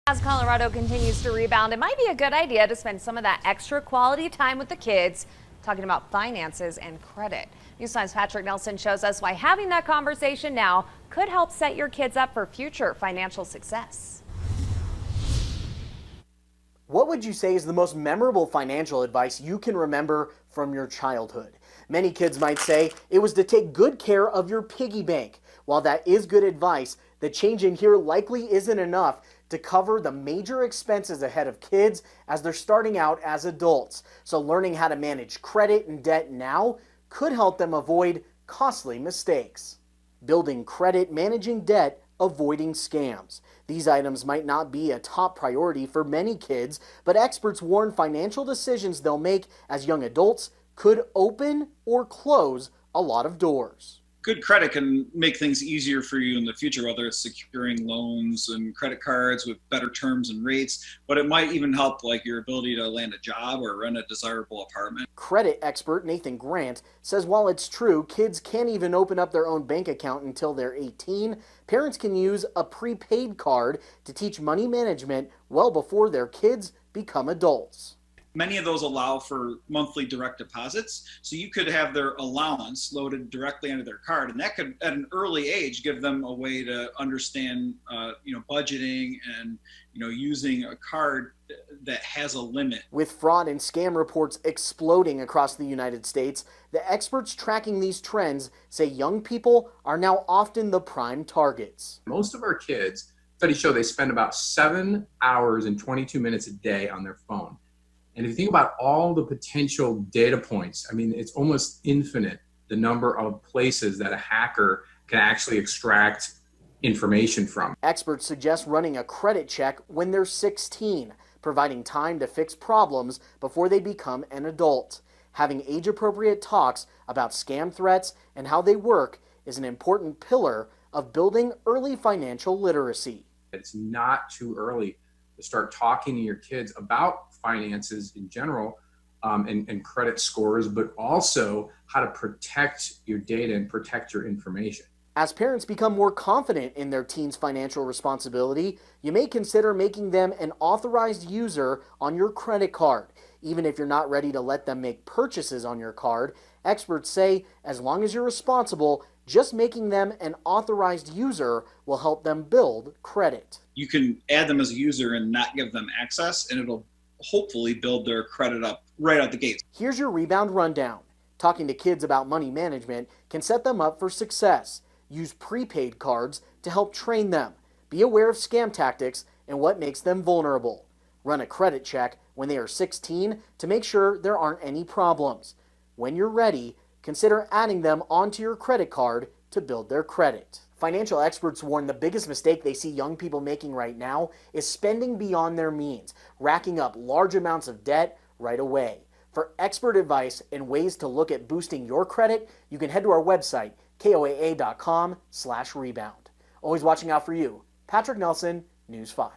As Colorado continues to rebound, it might be a good idea to spend some of that extra quality time with the kids talking about finances and credit. News 5's Patrick Nelson shows us why having that conversation now could help set your kids up for future financial success. What would you say is the most memorable financial advice you can remember from your childhood? Many kids might say it was to take good care of your piggy bank. While that is good advice, the change in here likely isn't enough to cover the major expenses ahead of kids as they're starting out as adults. So learning how to manage credit and debt now could help them avoid costly mistakes. Building credit, managing debt, avoiding scams. These items might not be a top priority for many kids, but experts warn financial decisions they'll make as young adults could open or close a lot of doors. Good credit can make things easier for you in the future, whether it's securing loans and credit cards with better terms and rates, but it might even help like your ability to land a job or rent a desirable apartment. Credit expert Nathan Grant says while it's true kids can't even open up their own bank account until they're 18, parents can use a prepaid card to teach money management well before their kids become adults. Many of those allow for monthly direct deposits, so you could have their allowance loaded directly onto their card, and that could, at an early age, give them a way to understand, budgeting and using a card that has a limit. With fraud and scam reports exploding across the United States, the experts tracking these trends say young people are now often the prime targets. Most of our kids, studies show they spend about 7 hours and 22 minutes a day on their phone. And if you think about all the potential data points, I mean, it's almost infinite, the number of places that a hacker can actually extract information from. Experts suggest running a credit check when they're 16, providing time to fix problems before they become an adult. Having age-appropriate talks about scam threats and how they work is an important pillar of building early financial literacy. It's not too early to start talking to your kids about finances in general and credit scores, but also how to protect your data and protect your information. As parents become more confident in their teens' financial responsibility, you may consider making them an authorized user on your credit card. Even if you're not ready to let them make purchases on your card, experts say as long as you're responsible, just making them an authorized user will help them build credit. You can add them as a user and not give them access, and it'll hopefully build their credit up right out the gate. Here's your rebound rundown. Talking to kids about money management can set them up for success. Use prepaid cards to help train them. Be aware of scam tactics and what makes them vulnerable. Run a credit check when they are 16 to make sure there aren't any problems. When you're ready, consider adding them onto your credit card to build their credit. Financial experts warn the biggest mistake they see young people making right now is spending beyond their means, racking up large amounts of debt right away. For expert advice and ways to look at boosting your credit, you can head to our website, KOAA.com/rebound. Always watching out for you. Patrick Nelson, News 5.